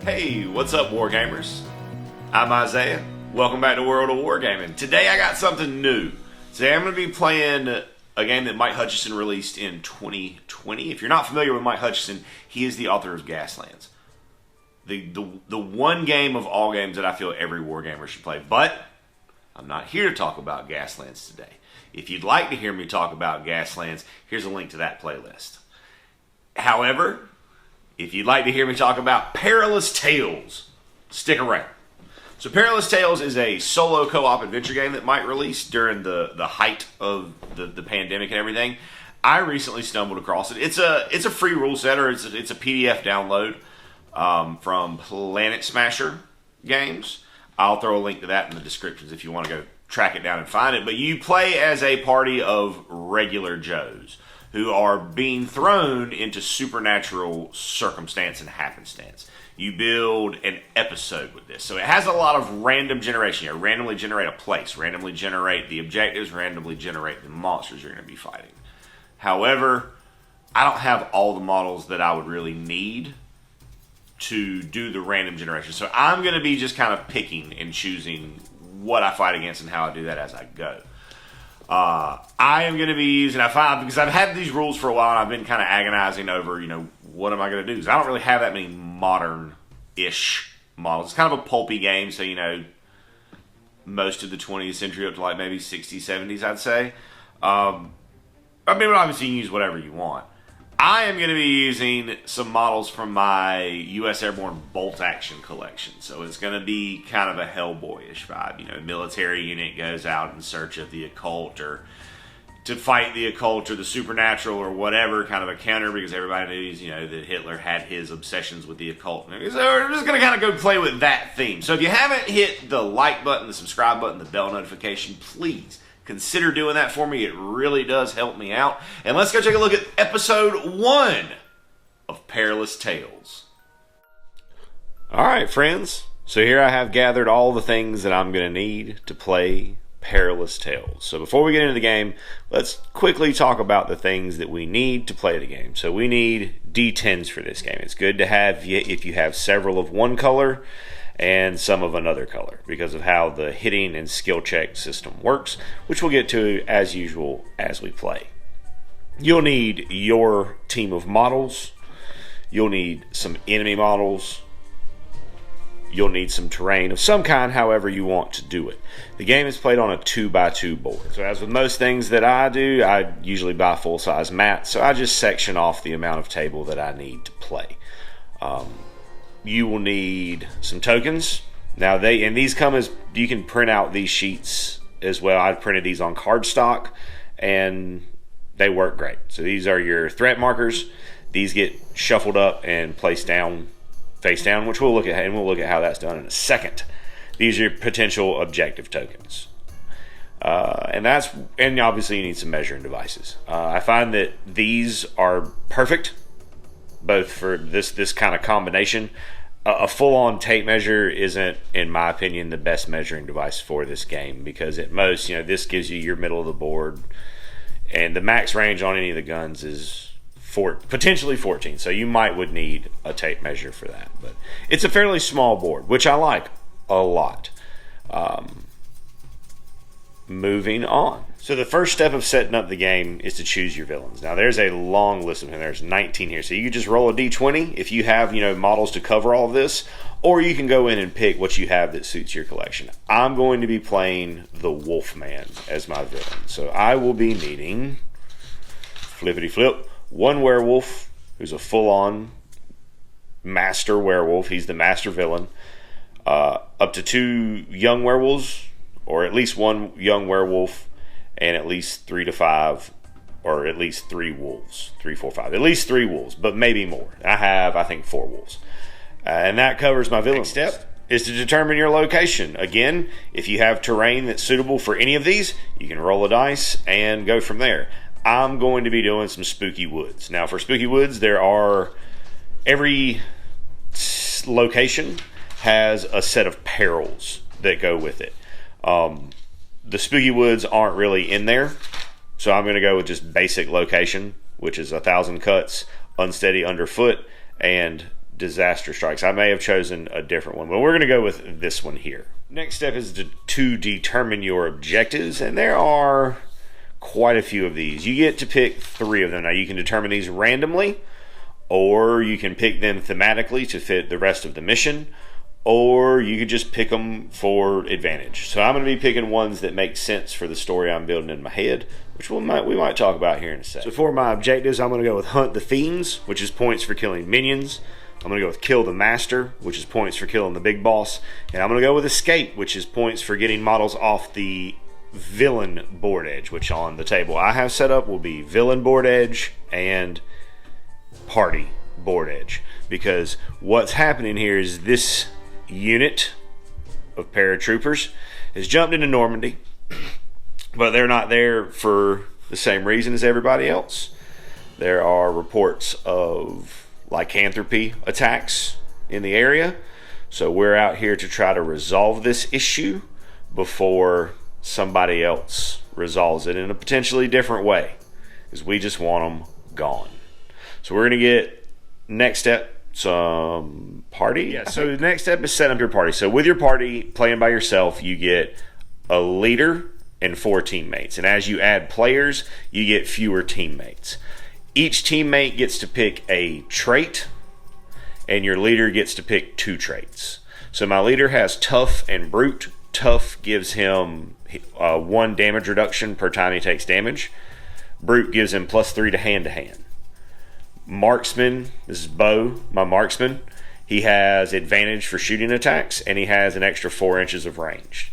Hey, what's up, Wargamers? I'm Isaiah. Welcome back to World of Wargaming. Today I got something new. Today I'm going to be playing a game that Mike Hutchinson released in 2020. If you're not familiar with Mike Hutchinson, he is the author of Gaslands. The one game of all games that I feel every Wargamer should play. But I'm not here to talk about Gaslands today. If you'd like to hear me talk about Gaslands, here's a link to that playlist. However, if you'd like to hear me talk about Perilous Tales, stick around. So Perilous Tales is a solo co-op adventure game that Mike released during the height of the pandemic and everything. I recently stumbled across it. It's a free rule setter. It's a PDF download from Planet Smasher Games. I'll throw a link to that in the descriptions if you want to go track it down and find it. But you play as a party of regular Joes who are being thrown into supernatural circumstance and happenstance. You build an episode with this. So it has a lot of random generation. You randomly generate a place, randomly generate the objectives, randomly generate the monsters you're going to be fighting. However, I don't have all the models that I would really need to do the random generation. So I'm going to be just kind of picking and choosing what I fight against and how I do that as I go. I am going to be using, because I've had these rules for a while and I've been kind of agonizing over, what am I going to do? Because I don't really have that many modern-ish models. It's kind of a pulpy game, so, most of the 20th century up to like maybe 60s, 70s, I'd say. Obviously you can use whatever you want. I am going to be using some models from my U.S. Airborne bolt action collection. So it's going to be kind of a Hellboy-ish vibe. Military unit goes out in search of the occult or to fight the occult or the supernatural or whatever, kind of a counter, because everybody knows, that Hitler had his obsessions with the occult. So we're just going to kind of go play with that theme. So if you haven't hit the like button, the subscribe button, the bell notification, please consider doing that for me. It really does help me out. And let's go take a look at episode 1 of Perilous Tales. Alright, friends. So here I have gathered all the things that I'm going to need to play Perilous Tales. So before we get into the game, let's quickly talk about the things that we need to play the game. So we need D10s for this game. It's good to have if you have several of one color and some of another color, because of how the hitting and skill check system works, which we'll get to as usual as we play. You'll need your team of models. You'll need some enemy models. You'll need some terrain of some kind, however you want to do it. The game is played on a 2x2 board. So as with most things that I do, I usually buy full-size mats, so I just section off the amount of table that I need to play. You will need some tokens. Now these come as, you can print out these sheets as well. I've printed these on cardstock and they work great. So these are your threat markers. These get shuffled up and placed down, face down, which we'll look at, and we'll look at how that's done in a second. These are your potential objective tokens. And obviously you need some measuring devices. I find that these are perfect both for this kind of combination. A full-on tape measure isn't, in my opinion, the best measuring device for this game, because at most, this gives you your middle of the board, and the max range on any of the guns is potentially 14, so you would need a tape measure for that. But it's a fairly small board, which I like a lot. Moving on. So the first step of setting up the game is to choose your villains. Now there's a long list of them. There's 19 here. So you can just roll a d20 if you have, models to cover all of this, or you can go in and pick what you have that suits your collection. I'm going to be playing the Wolfman as my villain. So I will be needing, flippity flip, one werewolf who's a full-on master werewolf. He's the master villain. Up to 2 young werewolves, or at least 1 young werewolf, and at least 3 to 5, or at least 3 wolves. 3, 4, 5. At least 3 wolves, but maybe more. I have, I think, 4 wolves. And that covers my villain. Next step is to determine your location. Again, if you have terrain that's suitable for any of these, you can roll a dice and go from there. I'm going to be doing some spooky woods. Now, for spooky woods, every location has a set of perils that go with it. The spooky woods aren't really in there, so I'm going to go with just basic location, which is 1,000 cuts, unsteady underfoot, and disaster strikes. I may have chosen a different one, but we're going to go with this one here. Next step is to determine your objectives, and there are quite a few of these. You get to pick 3 of them. Now, you can determine these randomly, or you can pick them thematically to fit the rest of the mission, or you could just pick them for advantage. So I'm going to be picking ones that make sense for the story I'm building in my head, which we might talk about here in a second. So for my objectives, I'm going to go with Hunt the Fiends, which is points for killing minions. I'm going to go with Kill the Master, which is points for killing the big boss. And I'm going to go with Escape, which is points for getting models off the villain board edge, which on the table I have set up will be villain board edge and party board edge. Because what's happening here is this unit of paratroopers has jumped into Normandy, but they're not there for the same reason as everybody else. There are reports of lycanthropy attacks in the area, so we're out here to try to resolve this issue before somebody else resolves it in a potentially different way, because we just want them gone. So we're going to get, next step, some party. Yeah, so the next step is set up your party. So with your party, playing by yourself, you get a leader and 4 teammates. And as you add players, you get fewer teammates. Each teammate gets to pick a trait, and your leader gets to pick 2 traits. So my leader has Tough and Brute. Tough gives him 1 damage reduction per time he takes damage. Brute gives him +3 to hand. Marksman, this is Bo, my marksman. He has advantage for shooting attacks, and he has an extra 4 inches of range.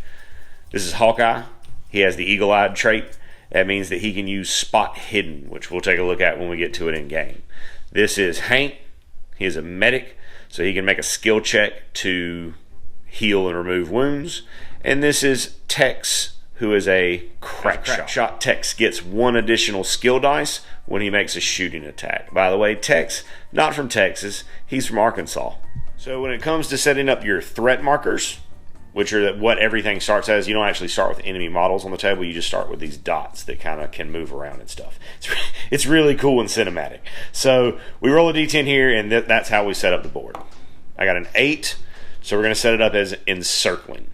This is Hawkeye. He has the eagle-eyed trait. That means that he can use spot hidden, which we'll take a look at when we get to it in game. This is Hank. He is a medic, so he can make a skill check to heal and remove wounds. And this is Tex, who is a crack shot. Tex gets 1 additional skill dice when he makes a shooting attack. By the way, Tex, not from Texas, he's from Arkansas. So when it comes to setting up your threat markers, which are what everything starts as, you don't actually start with enemy models on the table, you just start with these dots that kind of can move around and stuff. It's really cool and cinematic. So we roll a d10 here, and that's how we set up the board. I got an 8, so we're going to set it up as encircling,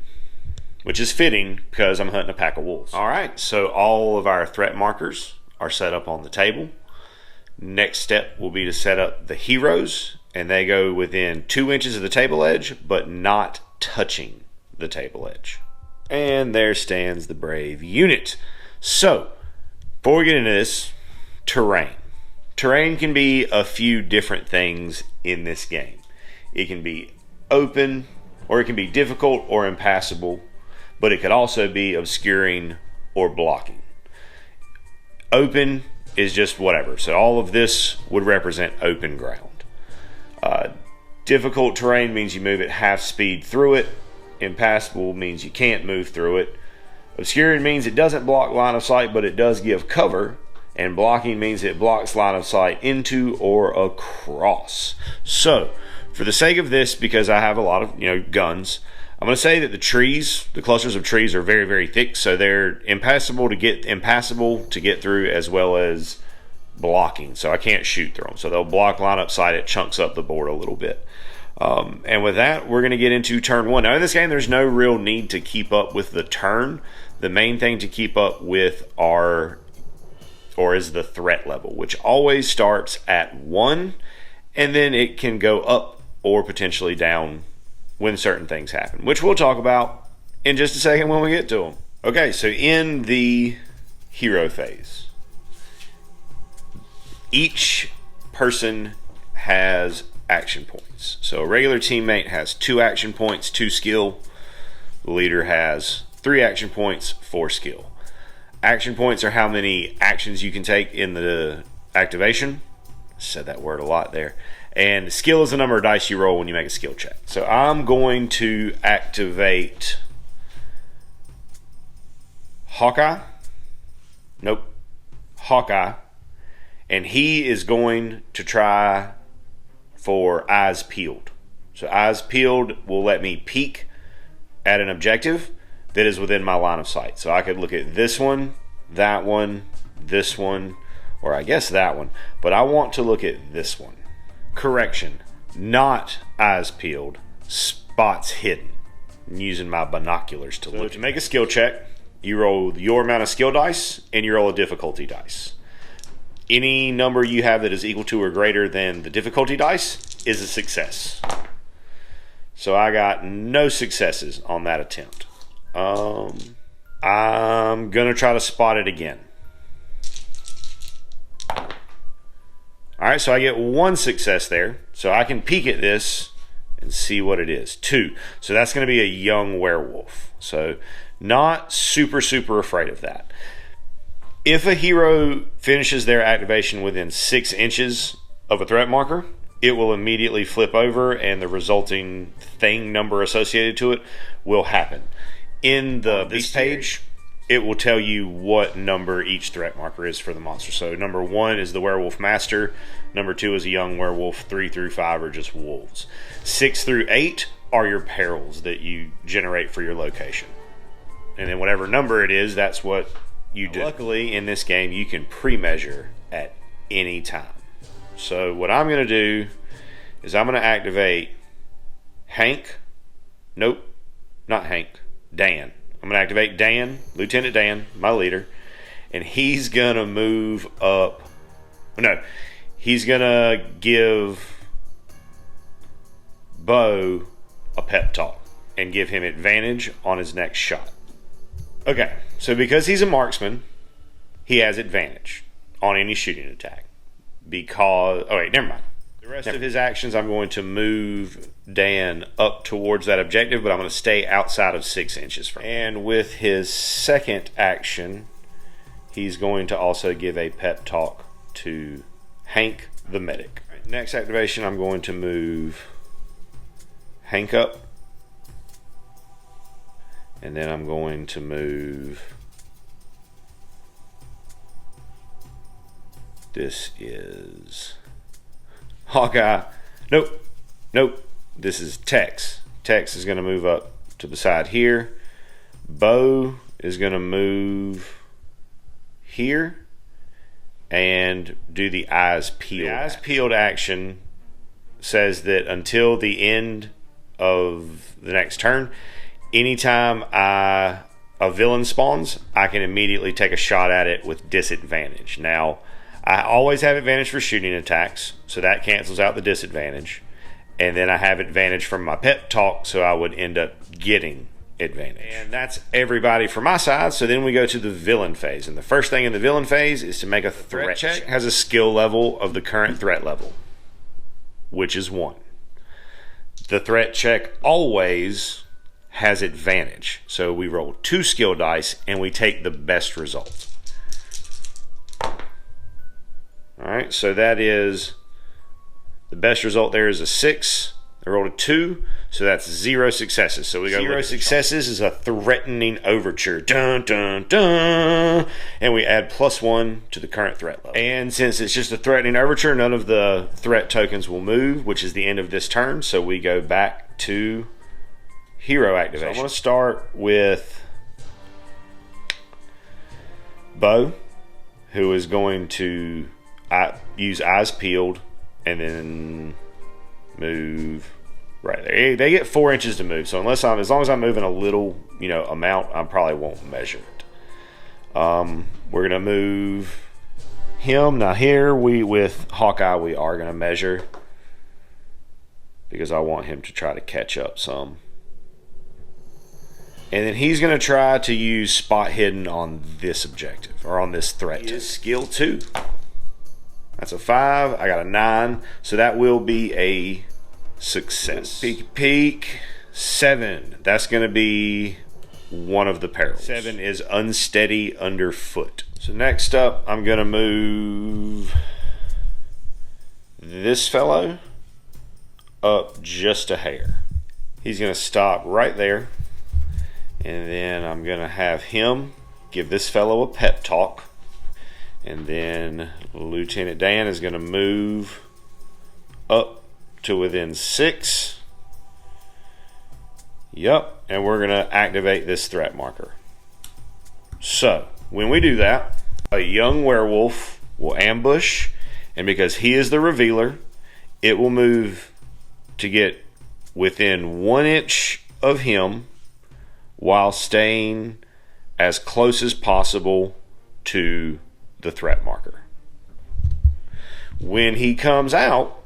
which is fitting because I'm hunting a pack of wolves. All right, so all of our threat markers are set up on the table. Next step will be to set up the heroes, and they go within 2 inches of the table edge, but not touching the table edge. And there stands the brave unit. So, before we get into this, terrain. Terrain can be a few different things in this game. It can be open, or it can be difficult or impassable, but it could also be obscuring or blocking. Open is just whatever. So all of this would represent open ground. Difficult terrain means you move at half speed through it. Impassable means you can't move through it. Obscuring means it doesn't block line of sight, but it does give cover. And blocking means it blocks line of sight into or across. So, for the sake of this, because I have a lot of guns, I'm going to say that the trees, the clusters of trees, are very, very thick, so they're impassable to get through, as well as blocking. So I can't shoot through them. So they'll block line up sight. It chunks up the board a little bit. And with that, we're going to get into turn 1. Now, in this game, there's no real need to keep up with the turn. The main thing to keep up with is the threat level, which always starts at 1, and then it can go up or potentially down when certain things happen, which we'll talk about in just a second when we get to them. Okay, so in the hero phase, each person has action points. So a regular teammate has 2 action points, 2 skill. The leader has 3 action points, 4 skill. Action points are how many actions you can take in the activation. Said that word a lot there. And skill is the number of dice you roll when you make a skill check. So I'm going to activate Hawkeye. Hawkeye. And he is going to try for Eyes Peeled. So Eyes Peeled will let me peek at an objective that is within my line of sight. So I could look at this one, that one, this one, or I guess that one. But I want to look at this one. Correction. not eyes peeled, spots hidden. I'm using my binoculars to look. To make a skill check, you roll your amount of skill dice and you roll a difficulty dice. Any number you have that is equal to or greater than the difficulty dice is a success. So I got no successes on that attempt. I'm gonna try to spot it again. Alright, so I get one success there. So I can peek at this and see what it is. 2. So that's going to be a young werewolf. So not super afraid of that. If a hero finishes their activation within 6 inches of a threat marker, it will immediately flip over and the resulting thing number associated to it will happen. In this page, it will tell you what number each threat marker is for the monster. So number 1 is the werewolf master. Number 2 is a young werewolf. 3 through 5 are just wolves. 6 through 8 are your perils that you generate for your location. And then whatever number it is, that's what you do. Luckily, in this game, you can pre-measure at any time. So what I'm going to do is I'm going to activate Hank. Nope, not Hank. Dan. I'm going to activate Dan, Lieutenant Dan, my leader, and he's going to move up. No, he's going to give Bo a pep talk and give him advantage on his next shot. Okay, so because he's a marksman, he has advantage on any shooting attack. Because, oh wait, never mind. The rest of his actions, I'm going to move Dan up towards that objective, but I'm going to stay outside of 6 inches from him. And with his second action, he's going to also give a pep talk to Hank the medic. Right, next activation, I'm going to move Hank up. And then I'm going to move... This is... Hawkeye. Nope. This is Tex. Tex is going to move up to beside here. Bo is going to move here and do the eyes peeled. The eyes peeled action says that until the end of the next turn, anytime a villain spawns, I can immediately take a shot at it with disadvantage. Now, I always have advantage for shooting attacks, so that cancels out the disadvantage. And then I have advantage from my pep talk, so I would end up getting advantage. And that's everybody from my side. So then we go to the villain phase. And the first thing in the villain phase is to make a threat check. It has a skill level of the current threat level, which is 1. The threat check always has advantage. So we roll 2 skill dice and we take the best result. Alright, so that is, the best result there is a 6. I rolled a 2, so that's 0 successes. So we go 0 successes is a threatening overture. Dun, dun, dun. And we add +1 to the current threat level. And since it's just a threatening overture, none of the threat tokens will move, which is the end of this turn. So we go back to hero activation. So I'm going to start with Bo, who is going to use eyes peeled and then move right there. They get 4 inches to move, so as long as I'm moving a little amount, I probably won't measure it. We're gonna move him. Now here with Hawkeye we are gonna measure because I want him to try to catch up some. And then he's going to try to use spot hidden on this objective or on this threat. He is skill 2. That's a 5. I got a 9. So that will be a success. Peek. 7. That's going to be one of the perils. 7 is unsteady underfoot. So next up, I'm going to move this fellow up just a hair. He's going to stop right there. And then I'm going to have him give this fellow a pep talk. And then Lieutenant Dan is going to move up to within 6. Yep, and we're going to activate this threat marker. So, when we do that, a young werewolf will ambush, and because he is the revealer, it will move to get within 1 inch of him while staying as close as possible to the threat marker. When he comes out,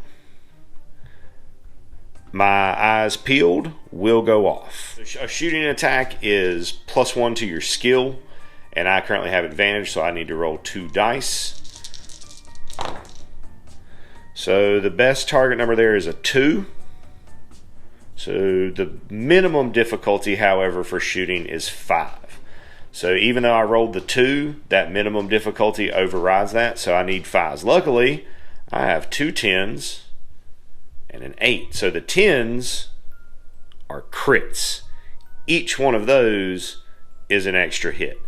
my eyes peeled will go off. A shooting attack is +1 to your skill, and I currently have advantage, so I need to roll 2 dice. So the best target number there is a 2. So the minimum difficulty, however, for shooting is 5. So even though I rolled the 2, that minimum difficulty overrides that, so I need 5s. Luckily, I have 2 10s and an 8. So the 10s are crits. Each one of those is an extra hit.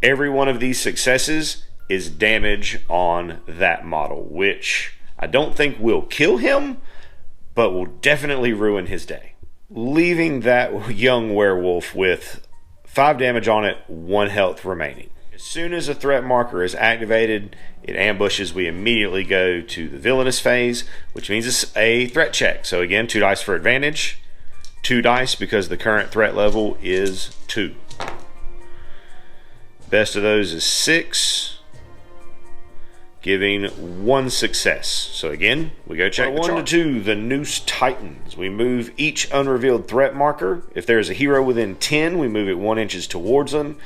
Every one of these successes is damage on that model, which I don't think will kill him, but will definitely ruin his day. Leaving that young werewolf with 5 damage on it, 1 health remaining. As soon as a threat marker is activated, it ambushes. We immediately go to the villainous phase, which means it's a threat check. So again, 2 dice for advantage, 2 dice because the current threat level is 2. Best of those is 6, giving 1 success. So again, we go check 1 to 2, the Noose Titans. We move each unrevealed threat marker. If there is a hero within 10, we move it 1 inch towards them.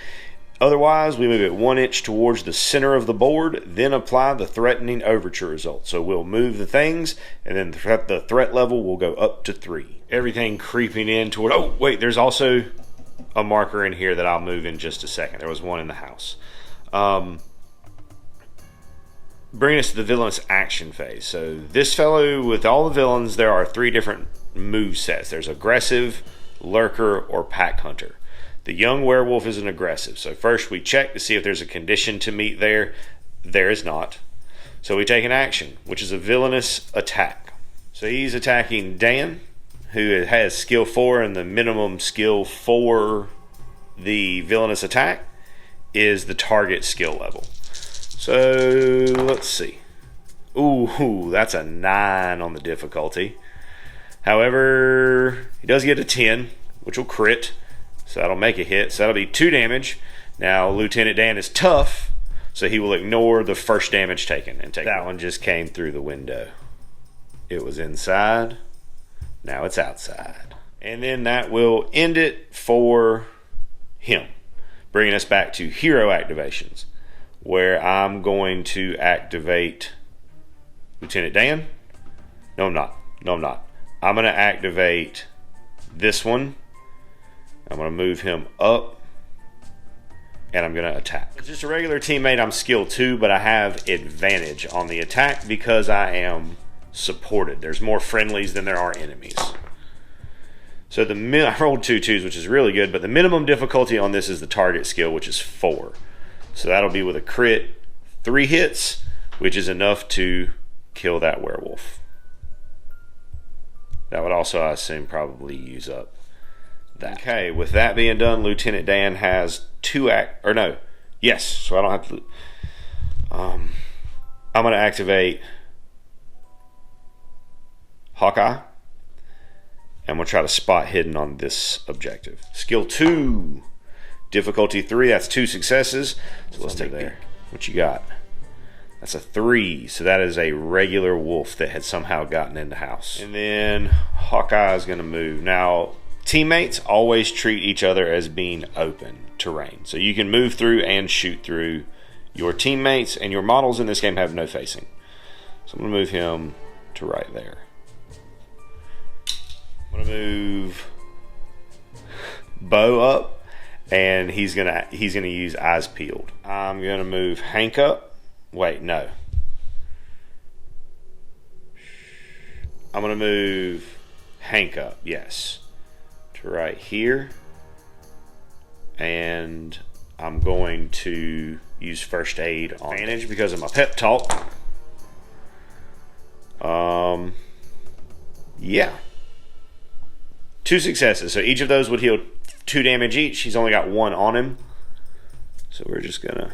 Otherwise, we move it 1 inch towards the center of the board, then apply the threatening overture result. So we'll move the things, and then the threat level will go up to 3. Everything creeping in toward... Oh, wait, there's also a marker in here that I'll move in just a second. There was one in the house. Bringing us to the villainous action phase. So this fellow, with all the villains, there are 3 different move sets. There's aggressive, lurker, or pack hunter. The young werewolf is an aggressive. So first we check to see if there's a condition to meet there. There is not. So we take an action, which is a villainous attack. So he's attacking Dan, who has skill 4, and the minimum skill for the villainous attack is the target skill level. So let's see. Ooh, that's a 9 on the difficulty. However, he does get a 10, which will crit. So that'll make a hit. So that'll be 2 damage. Now, Lieutenant Dan is tough, so he will ignore the first damage taken. And that one just came through the window. It was inside. Now it's outside. And then that will end it for him. Bringing us back to hero activations, where I'm going to activate Lieutenant Dan. No, I'm not. I'm going to activate this one. I'm going to move him up, and I'm going to attack. It's just a regular teammate. I'm skill 2, but I have advantage on the attack because I am supported. There's more friendlies than there are enemies. So I rolled 2 2s, which is really good, but the minimum difficulty on this is the target skill, which is 4. So that'll be with a crit, 3 hits, which is enough to kill that werewolf. That would also, I assume, probably use up that. Okay, with that being done, Lieutenant Dan has 2 yes, so I don't have to. I'm going to activate Hawkeye. I'm going to try to spot hidden on this objective. Skill 2, difficulty 3, that's 2 successes. So let's take there. What you got? That's a 3, so that is a regular wolf that had somehow gotten in the house. And then Hawkeye is going to move. Now, teammates always treat each other as being open terrain. So you can move through and shoot through your teammates, and your models in this game have no facing. So I'm going to move him to right there. I'm going to move Bo up, and he's gonna use eyes peeled. I'm going to move Hank up. Wait, no. I'm going to move Hank up, yes, to right here. And I'm going to use first aid on advantage because of my pep talk. Yeah. 2 successes. So each of those would heal 2 damage each. He's only got 1 on him. So we're just going to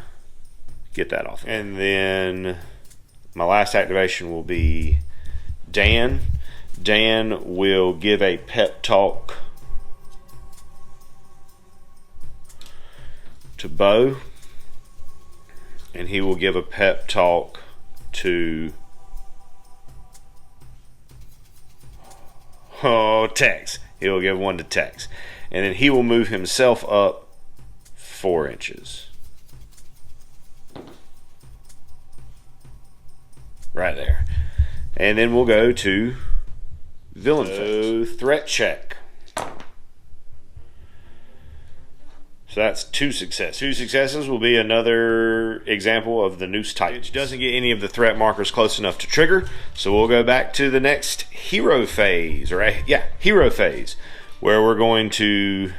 get that off. And then my last activation will be Dan. Dan will give a pep talk to Bo, and he will give a pep talk to Tex. He will give one to Tex, and then he will move himself up 4 inches. Right there. And then we'll go to villain phase. Threat check. So that's 2 successes. 2 successes will be another example of the Noose type. It doesn't get any of the threat markers close enough to trigger. So we'll go back to the next hero phase. Hero phase. Where we're going to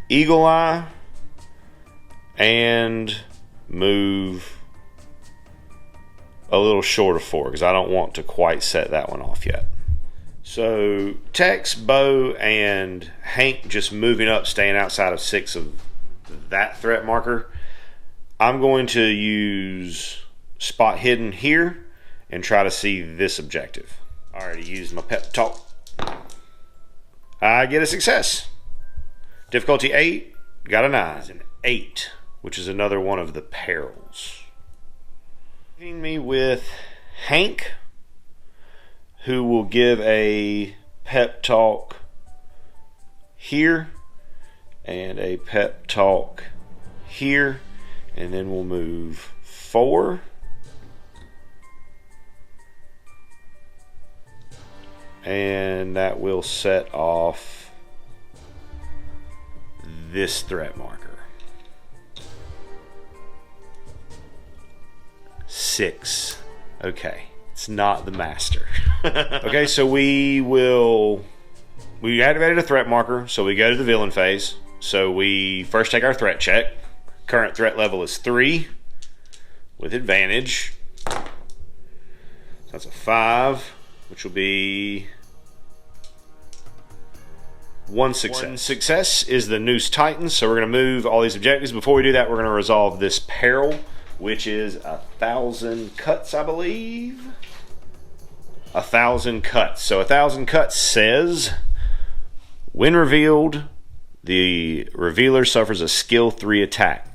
Eagle Eye and move a little short of 4 because I don't want to quite set that one off yet. So Tex, Bo, and Hank just moving up, staying outside of 6 of that threat marker. I'm going to use spot hidden here and try to see this objective. I already used my pep talk. I get a success. Difficulty 8, got a 9. An 8, which is another one of the perils. Leaving me with Hank, who will give a pep talk here and a pep talk here, and then we'll move 4. And that will set off this threat marker. 6. Okay, it's not the master. Okay, so we activated a threat marker, so we go to the villain phase. So we first take our threat check. Current threat level is 3 with advantage. So that's a 5, which will be 1 success. 1 success is the Noose Titan, so we're going to move all these objectives. Before we do that, we're going to resolve this peril, which is 1,000 cuts, I believe. 1,000 cuts. So 1,000 cuts says, when revealed, the revealer suffers a skill 3 attack.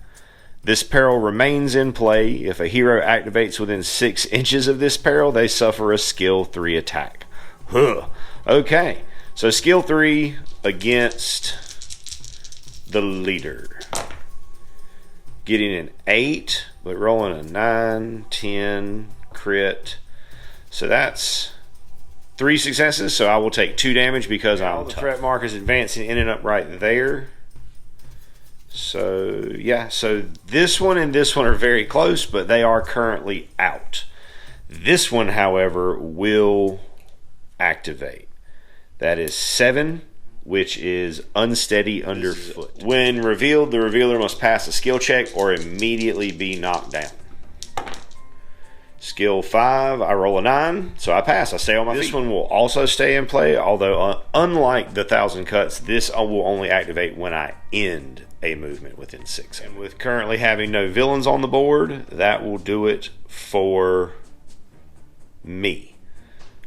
This peril remains in play. If a hero activates within 6 inches of this peril, they suffer a skill 3 attack. Okay, so skill 3 against the leader. Getting an 8, but rolling a 9, 10, crit. So that's 3 successes, so I will take 2 damage because I'm the threat markers advancing in and up right there. So yeah, so this one and this one are very close, but they are currently out. This one, however, will activate. That is 7, which is unsteady underfoot. When revealed, the revealer must pass a skill check or immediately be knocked down. Skill 5, I roll a 9, so I pass. I stay on my feet. This one will also stay in play, although unlike the 1,000 cuts, this will only activate when I end a movement within 6. And with currently having no villains on the board, that will do it for me.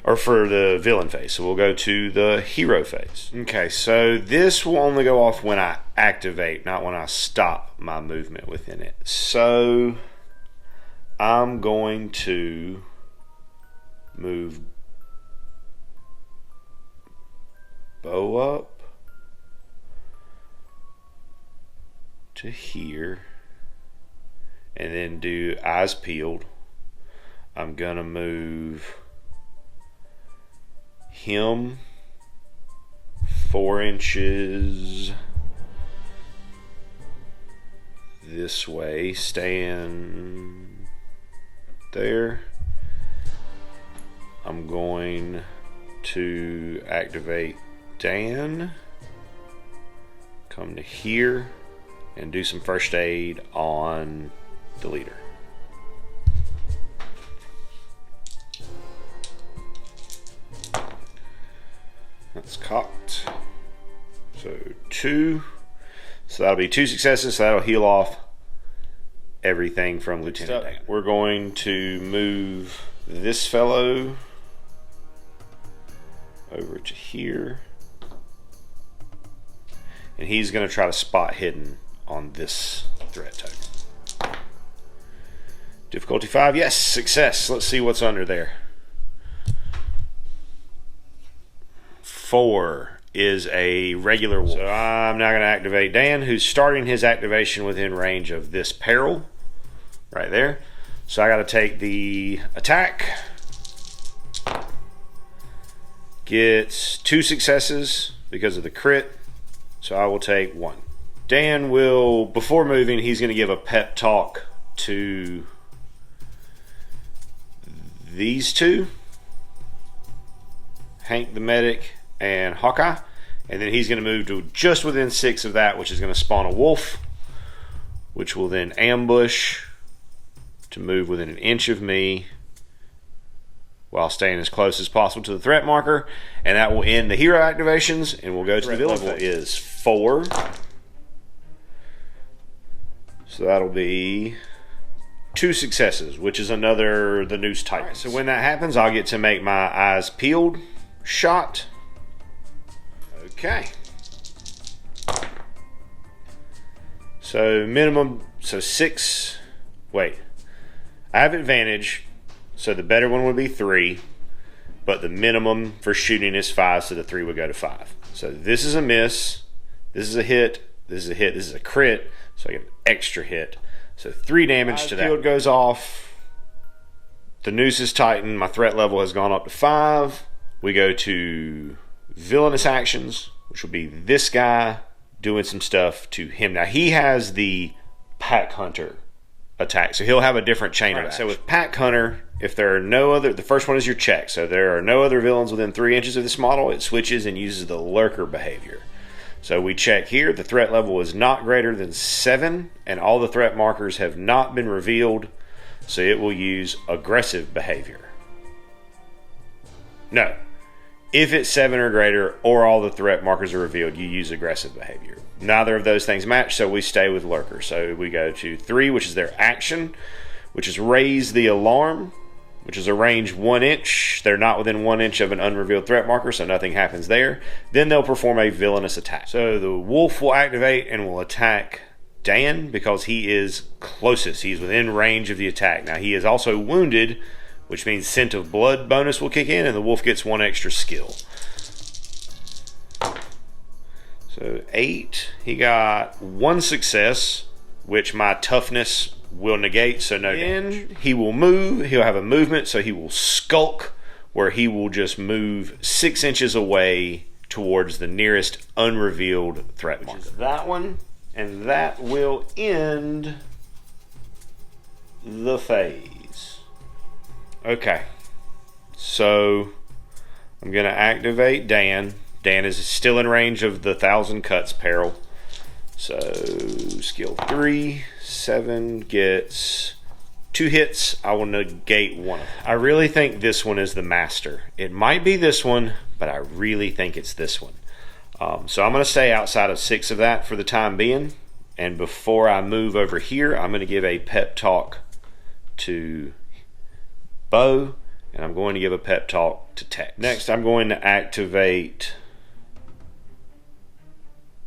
Or for the villain phase. So we'll go to the hero phase. Okay, so this will only go off when I activate, not when I stop my movement within it. So I'm going to move Bo up to here and then do eyes peeled. I'm gonna move him 4 inches this way, staying there. I'm going to activate Dan, come to here, and do some first aid on the leader. That's cocked. So 2. So that'll be 2 successes. So that'll heal off everything from Lieutenant Dan. We're going to move this fellow over to here. And he's going to try to spot hidden on this threat token. Difficulty 5, yes, success. Let's see what's under there. 4 is a regular wolf. So I'm now going to activate Dan, who's starting his activation within range of this peril right there. So I got to take the attack. Gets 2 successes because of the crit. So I will take 1. Dan will, before moving, he's going to give a pep talk to these two, Hank the medic and Hawkeye, and then he's going to move to just within 6 of that, which is going to spawn a wolf, which will then ambush to move within an inch of me while staying as close as possible to the threat marker, and that will end the hero activations, and we'll go to the villain. Level is 4, so that'll be 2 successes, which is another the noose type. Right, so when that happens, I'll get to make my eyes peeled shot. Okay. So minimum, so 6. Wait, I have advantage, so the better one would be 3, but the minimum for shooting is 5, so the 3 would go to 5. So this is a miss, this is a hit, this is a hit, this is a crit, so I get an extra hit. So 3 damage to that. Field goes off. The noose is tightened. My threat level has gone up to 5. We go to villainous actions, which will be this guy doing some stuff to him. Now he has the pack hunter attack, so he'll have a different chain of action. So with pack hunter, if there are no other, the first one is your check. So there are no other villains within 3 inches of this model. It switches and uses the lurker behavior. So we check here, the threat level is not greater than 7, and all the threat markers have not been revealed, so it will use aggressive behavior. No, if it's 7 or greater, or all the threat markers are revealed, you use aggressive behavior. Neither of those things match, so we stay with lurker. So we go to 3, which is their action, which is raise the alarm, which is a range 1 inch. They're not within 1 inch of an unrevealed threat marker, so nothing happens there. Then they'll perform a villainous attack. So the wolf will activate and will attack Dan because he is closest. He's within range of the attack. Now he is also wounded, which means scent of blood bonus will kick in, and the wolf gets 1 extra skill. So 8, he got 1 success, which my toughness will negate, so no damage. He will move, he'll have a movement, so he will skulk, where he will just move 6 inches away towards the nearest unrevealed threat marker. Which is that one, and that will end the phase. Okay, so I'm going to activate Dan. Dan is still in range of the 1,000 cuts peril. So skill 3, 7 gets 2 hits. I will negate 1 of them. I really think this one is the master. It might be this one, but I really think it's this one. So I'm going to stay outside of 6 of that for the time being. And before I move over here, I'm going to give a pep talk to Bo, and I'm going to give a pep talk to Tex. Next, I'm going to activate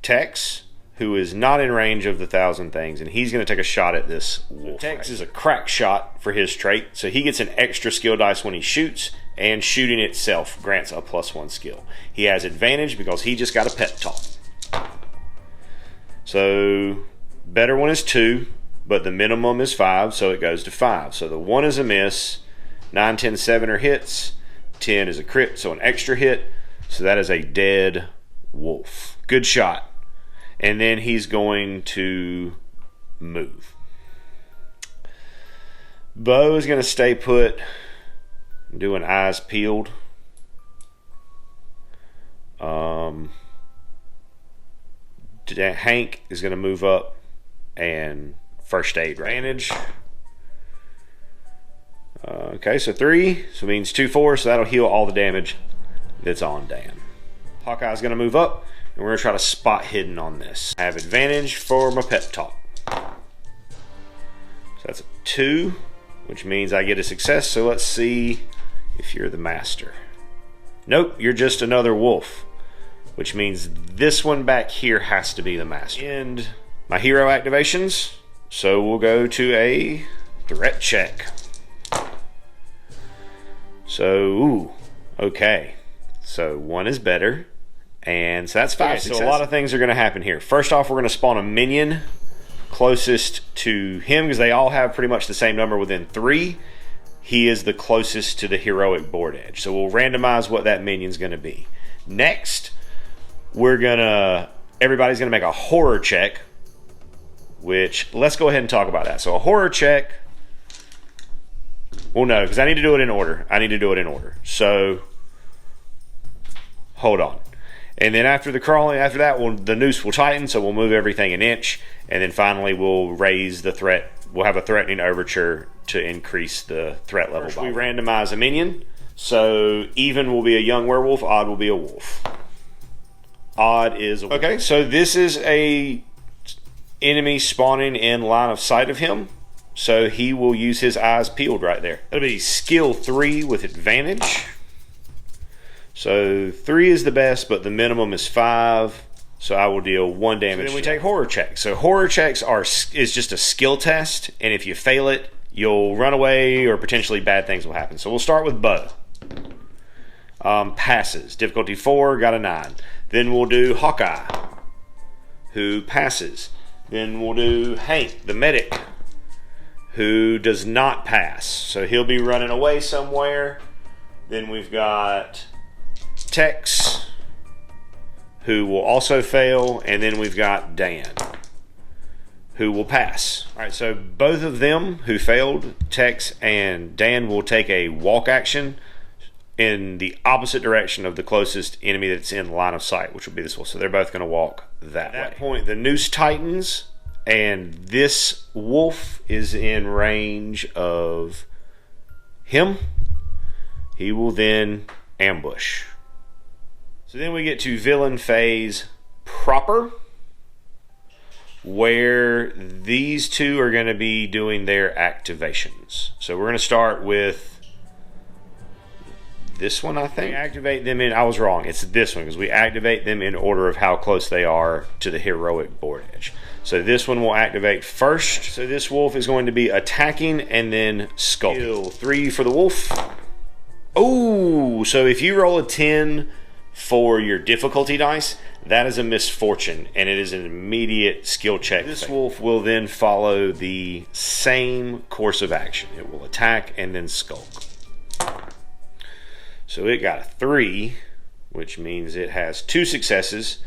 Tex, who is not in range of the 1,000 things, and he's going to take a shot at this wolf. Tex is a crack shot for his trait, so he gets an extra skill dice when he shoots, and shooting itself grants a +1 skill. He has advantage because he just got a pep talk. So better one is 2, but the minimum is 5, so it goes to 5. So the 1 is a miss, 9, 10, 7 are hits, 10 is a crit, so an extra hit, so that is a dead wolf. Good shot. And then he's going to move. Bo is going to stay put, doing eyes peeled. Hank is going to move up and first aid advantage. Okay, so 3, so it means 2, 4, so that'll heal all the damage that's on Dan. Hawkeye's going to move up, and we're going to try to spot hidden on this. I have advantage for my pep talk. So that's a 2, which means I get a success, so let's see if you're the master. Nope, you're just another wolf. Which means this one back here has to be the master. And my hero activations. So we'll go to a threat check. So, ooh, okay. So 1 is better. And so that's 5 successes. So a lot of things are going to happen here. First off, we're going to spawn a minion closest to him because they all have pretty much the same number within 3. He is the closest to the heroic board edge. So we'll randomize what that minion's going to be. Next, everybody's going to make a horror check, which let's go ahead and talk about that. So a horror check, well, no, because I need to do it in order. So hold on. And then after the crawling, after that, the noose will tighten, so we'll move everything an inch. And then finally, we'll raise the threat. We'll have a threatening overture to increase the threat level. First, we randomize a minion. So even will be a young werewolf, odd will be a wolf. Odd is a wolf. Okay, so this is a enemy spawning in line of sight of him. So he will use his eyes peeled right there. That'll be skill 3 with advantage. So 3 is the best, but the minimum is 5. So I will deal 1 damage. So then we take horror checks. So horror checks is just a skill test, and if you fail it, you'll run away or potentially bad things will happen. So we'll start with Bo. Passes. Difficulty 4, got a 9. Then we'll do Hawkeye, who passes. Then we'll do Hank, the medic, who does not pass. So he'll be running away somewhere. Then we've got Tex, who will also fail, and then we've got Dan, who will pass. All right, so both of them who failed, Tex and Dan, will take a walk action in the opposite direction of the closest enemy that's in line of sight, which will be this one. So they're both going to walk that way. At that point, the noose tightens, and this wolf is in range of him. He will then ambush. So then we get to villain phase proper, where these two are going to be doing their activations. So we're going to start with this one, I think. We activate them in, I was wrong, it's this one, because we activate them in order of how close they are to the heroic board edge. So this one will activate first. So this wolf is going to be attacking and then skulking. Skill 3 for the wolf. Oh, so if you roll a 10 for your difficulty dice, that is a misfortune, and it is an immediate skill check. This wolf will then follow the same course of action. It will attack and then skulk. So it got a 3, which means it has 2 successes.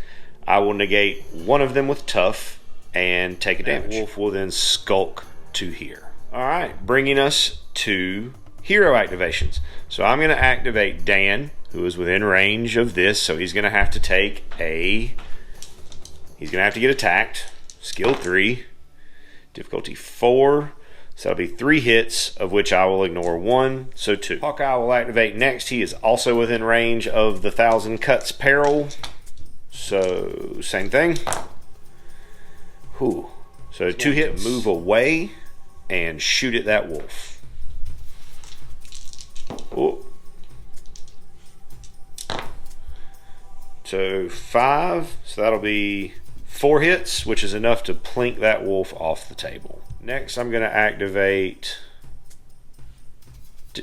I will negate one of them with tough and take a damage. That wolf will then skulk to here. All right, bringing us to hero activations. So I'm going to activate Dan, who is within range of this, so he's going to have to take a... He's going to have to get attacked. Skill 3. Difficulty 4. So that'll be 3 hits, of which I will ignore 1, so 2. Hawkeye will activate next. He is also within range of the 1,000 Cuts peril. So, same thing. Whew. So 2 hits, move away, and shoot at that wolf. Oh. So 5, so that'll be 4 hits, which is enough to plink that wolf off the table. Next, I'm going to activate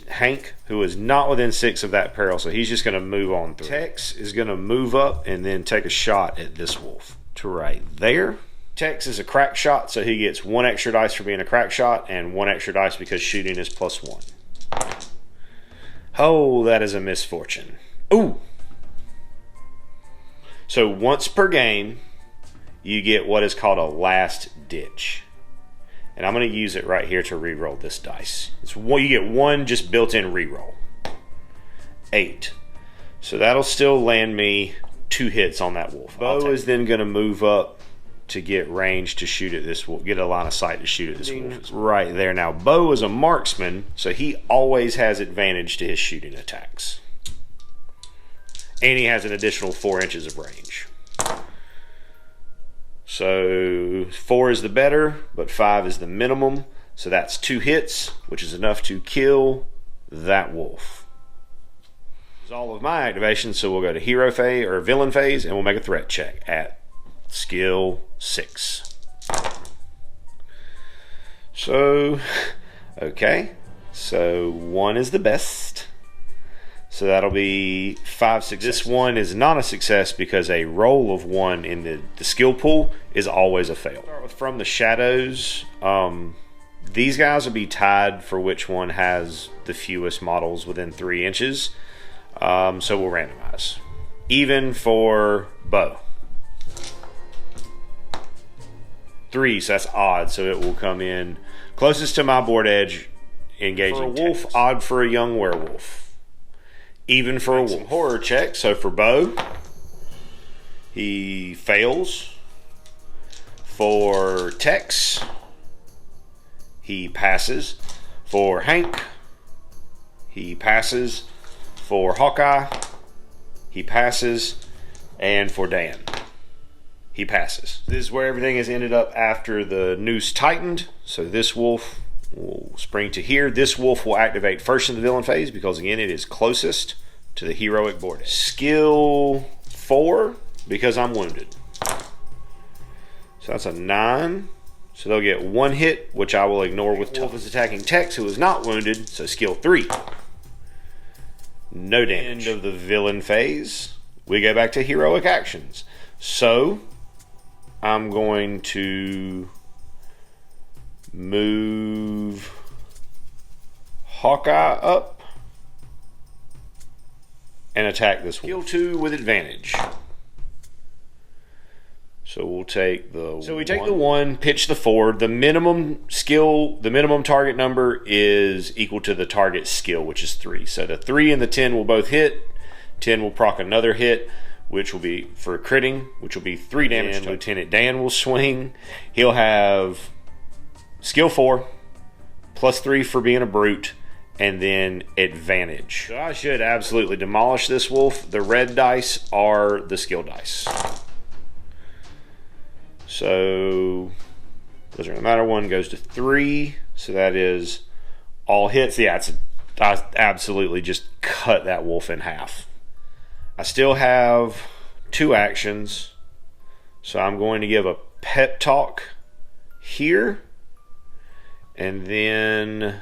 Hank, who is not within 6 of that peril, so he's just going to move on through. Tex is going to move up and then take a shot at this wolf to right there. Tex is a crack shot, so he gets 1 extra dice for being a crack shot and 1 extra dice because shooting is +1. Oh, that is a misfortune. Ooh! So once per game, you get what is called a last ditch. And I'm going to use it right here to re-roll this dice. You get 1 just built-in re-roll. 8. So that'll still land me 2 hits on that wolf. Bo is then going to move up to get range to shoot at this wolf, get a line of sight to shoot at this wolf. Right there. Now, Bo is a marksman, so he always has advantage to his shooting attacks. And he has an additional 4 inches of range. So 4 is the better, but 5 is the minimum. So that's 2 hits, which is enough to kill that wolf. That's all of my activations, so we'll go to hero phase or villain phase, and we'll make a threat check at skill 6. So, okay, so 1 is the best. So that'll be 5 successes. This one is not a success because a roll of 1 in the skill pool is always a fail. Start with From the Shadows. These guys will be tied for which one has the fewest models within 3 inches. So we'll randomize. Even for bow. 3, so that's odd, so it will come in closest to my board edge, engaging. For a wolf, text. Odd for a young werewolf. Even for a wolf. Horror check, so for bow, he fails. For Tex, he passes. For Hank, he passes. For Hawkeye, he passes. And for Dan, he passes. This is where everything has ended up after the noose tightened. So this wolf will spring to here. This wolf will activate first in the villain phase because, again, it is closest to the heroic board. Skill 4 because I'm wounded. So that's a 9. So they'll get 1 hit, which I will ignore with Wolf is attacking Tex, who is not wounded. So skill 3. No damage. End of the villain phase. We go back to heroic actions. So I'm going to move Hawkeye up and attack this wolf. Skill 2 with advantage. So we'll take the the 1, pitch the 4. The minimum target number is equal to the target skill, which is 3. So the 3 and the 10 will both hit. 10 will proc another hit, which will be for critting, which will be 3 damage. And Lieutenant Dan will swing. He'll have skill 4, plus 3 for being a brute, and then advantage. So I should absolutely demolish this wolf. The red dice are the skill dice. So doesn't matter, 1 goes to 3. So that is all hits. Yeah, I absolutely just cut that wolf in half. I still have 2 actions. So I'm going to give a pep talk here. And then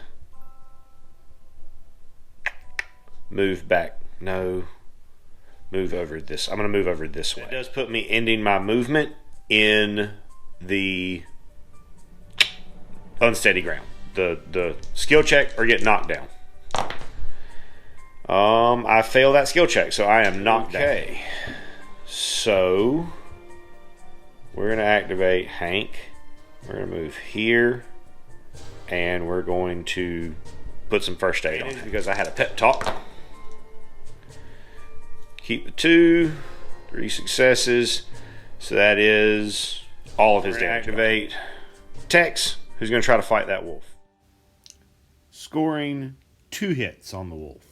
move back. No. Move over this. I'm going to move over this way. It does put me ending my movement in the unsteady ground. The skill check or get knocked down. I fail that skill check, so I am knocked down. So we're going to activate Hank. We're going to move here, and we're going to put some first aid on it because I had a pep talk. Keep the 2, 3 successes. So that is all of his damage. Activate Tex, who's going to try to fight that wolf. Scoring 2 hits on the wolf.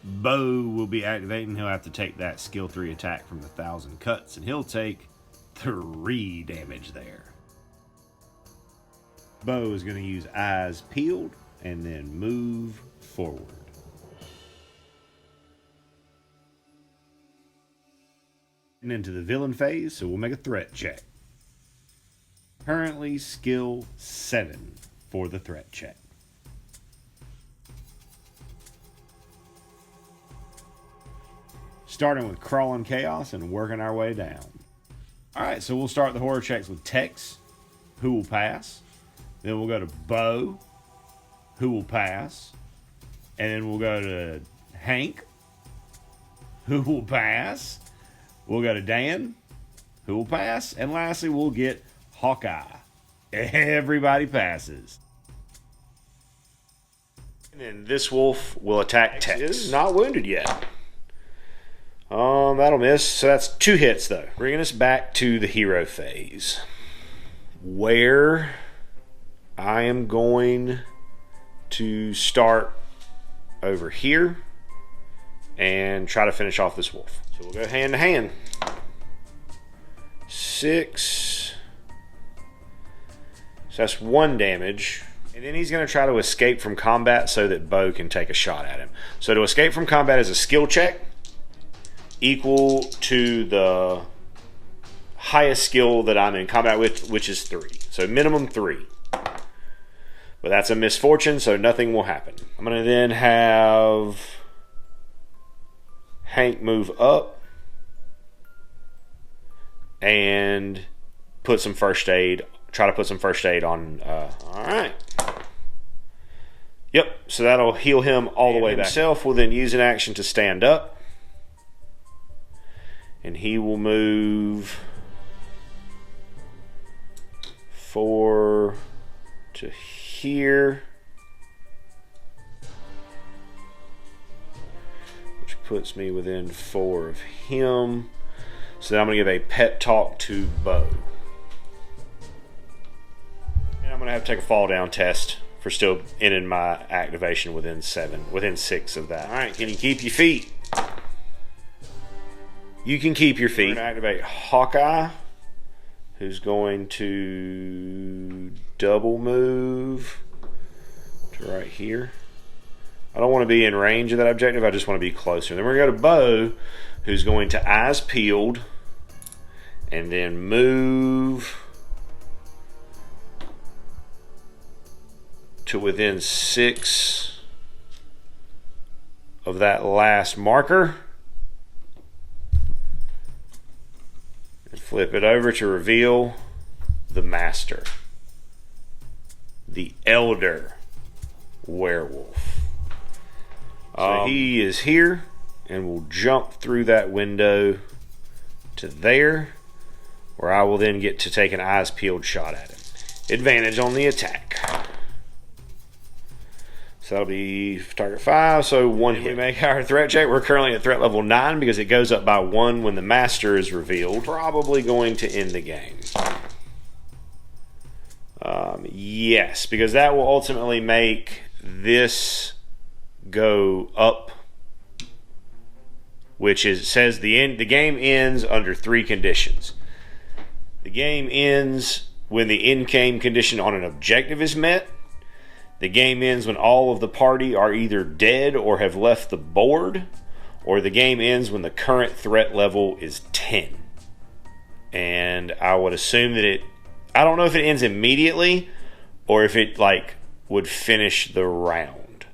Bo will be activating. He'll have to take that skill 3 attack from the 1,000 cuts, and he'll take 3 damage there. Bo is going to use Eyes Peeled and then move forward. Into the villain phase, so we'll make a threat check. Currently skill 7 for the threat check. Starting with Crawling Chaos and working our way down. Alright, so we'll start the horror checks with Tex, who will pass. Then we'll go to Bo, who will pass. And then we'll go to Hank, who will pass. We'll go to Dan, who will pass. And lastly, we'll get Hawkeye. Everybody passes. And then this wolf will attack Tex. Not wounded yet. That'll miss. So that's 2 hits, though. Bringing us back to the hero phase, where I am going to start over here and try to finish off this wolf. So we'll go hand to hand. 6. So that's 1 damage. And then he's going to try to escape from combat so that Bo can take a shot at him. So to escape from combat is a skill check equal to the highest skill that I'm in combat with, which is 3. So minimum 3. But that's a misfortune, so nothing will happen. I'm going to then have Hank move up and put some first aid. Try to put some first aid on. All right. Yep, so that'll heal him all the way back. Himself will then use an action to stand up. And he will move 4 to here. Which puts me within 4 of him. So then I'm going to give a pet talk to Bo. And I'm going to have to take a fall down test for still ending my activation within 6 of that. All right, can you keep your feet? You can keep your feet. We're going to activate Hawkeye, who's going to double move to right here. I don't want to be in range of that objective. I just want to be closer. Then we're going to go to Bo, who's going to eyes peeled, and then move to within 6 of that last marker. And flip it over to reveal the master. The elder werewolf. So he is here and will jump through that window to there, where I will then get to take an eyes peeled shot at him. Advantage on the attack. So that'll be target 5, so 1 hit. We make our threat check. We're currently at threat level 9 because it goes up by 1 when the master is revealed. Probably going to end the game. Yes, because that will ultimately make this go up, which says the game ends under 3 conditions. The game ends when the end game condition on an objective is met. The game ends when all of the party are either dead or have left the board, or the game ends when the current threat level is 10. And I would assume that I don't know if it ends immediately or if it would finish the round.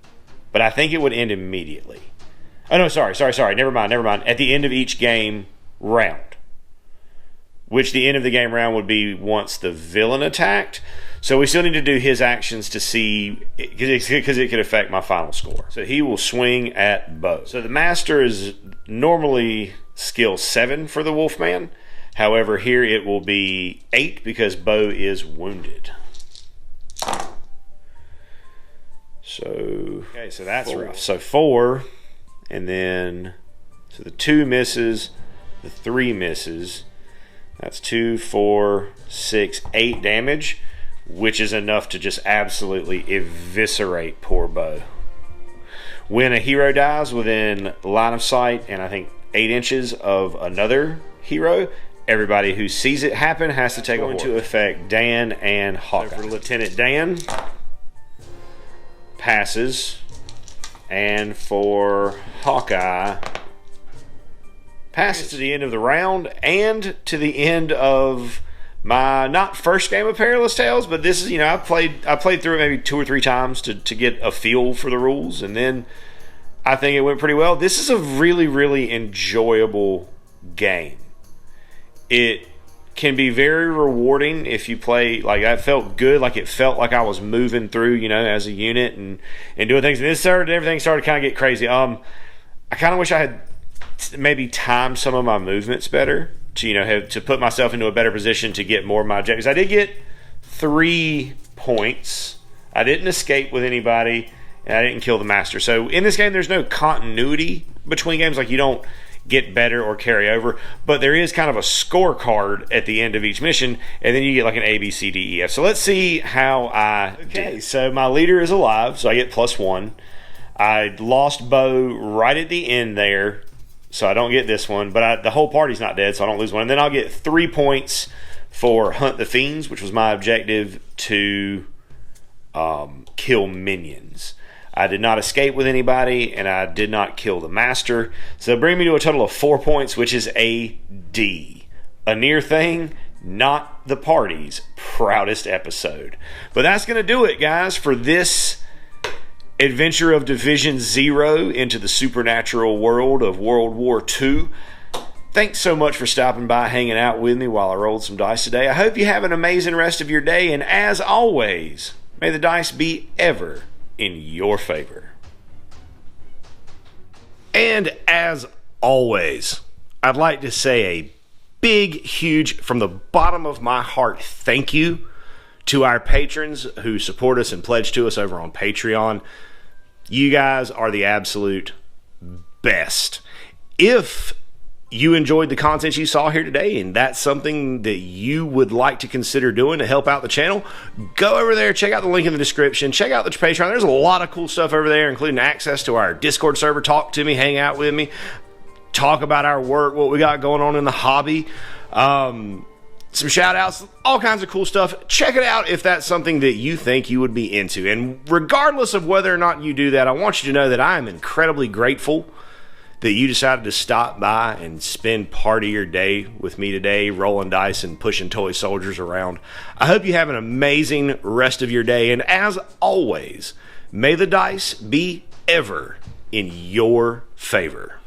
But I think it would end immediately. Oh no, sorry. Never mind. At the end of each game round. Which the end of the game round would be once the villain attacked. So we still need to do his actions to see, because it could affect my final score. So he will swing at Bo. So the master is normally skill 7 for the Wolfman. However, here it will be 8 because Bo is wounded. So that's rough. So 4, and then so the 2 misses, the 3 misses. That's 2, 4, 6, 8 damage, which is enough to just absolutely eviscerate poor Bo. When a hero dies within line of sight and I think 8 inches of another hero, everybody who sees it happen has to take into effect Dan and Hawkeye. So for Lieutenant Dan, passes, and for Hawkeye, passes to the end of the round and to the end of my not first game of Perilous Tales, but this is, I played through it maybe 2 or 3 times to get a feel for the rules, and then I think it went pretty well. This is a really, really enjoyable game. It can be very rewarding if you play, that felt good, it felt like I was moving through, as a unit and doing things. And everything started kind of get crazy. I kind of wish I had maybe timed some of my movements better to put myself into a better position to get more of my objectives. I did get 3 points. I didn't escape with anybody, and I didn't kill the master. So in this game, there's no continuity between games. You don't get better or carry over, but there is kind of a scorecard at the end of each mission, and then you get an A, B, C, D, E, F. So let's see how I did. So my leader is alive, so I get +1. I lost Bo right at the end there, so I don't get this one, but the whole party's not dead, so I don't lose one. And then I'll get 3 points for Hunt the Fiends, which was my objective to kill minions. I did not escape with anybody, and I did not kill the master. So bring me to a total of 4 points, which is a D. A near thing, not the party's proudest episode. But that's going to do it, guys, for this adventure of Division Zero into the supernatural world of World War II. Thanks so much for stopping by, hanging out with me while I rolled some dice today. I hope you have an amazing rest of your day, and as always, may the dice be ever in your favor. And as always, I'd like to say a big, huge, from the bottom of my heart, thank you to our patrons who support us and pledge to us over on Patreon. You guys are the absolute best. If you enjoyed the content you saw here today and that's something that you would like to consider doing to help out the channel, go over there, check out the link in the description, check out the Patreon. There's a lot of cool stuff over there, including access to our Discord server. Talk to me, hang out with me, talk about our work, what we got going on in the hobby, some shout outs, all kinds of cool stuff. Check it out if that's something that you think you would be into. And regardless of whether or not you do that, I want you to know that I am incredibly grateful that you decided to stop by and spend part of your day with me today, rolling dice and pushing toy soldiers around. I hope you have an amazing rest of your day, and as always, may the dice be ever in your favor.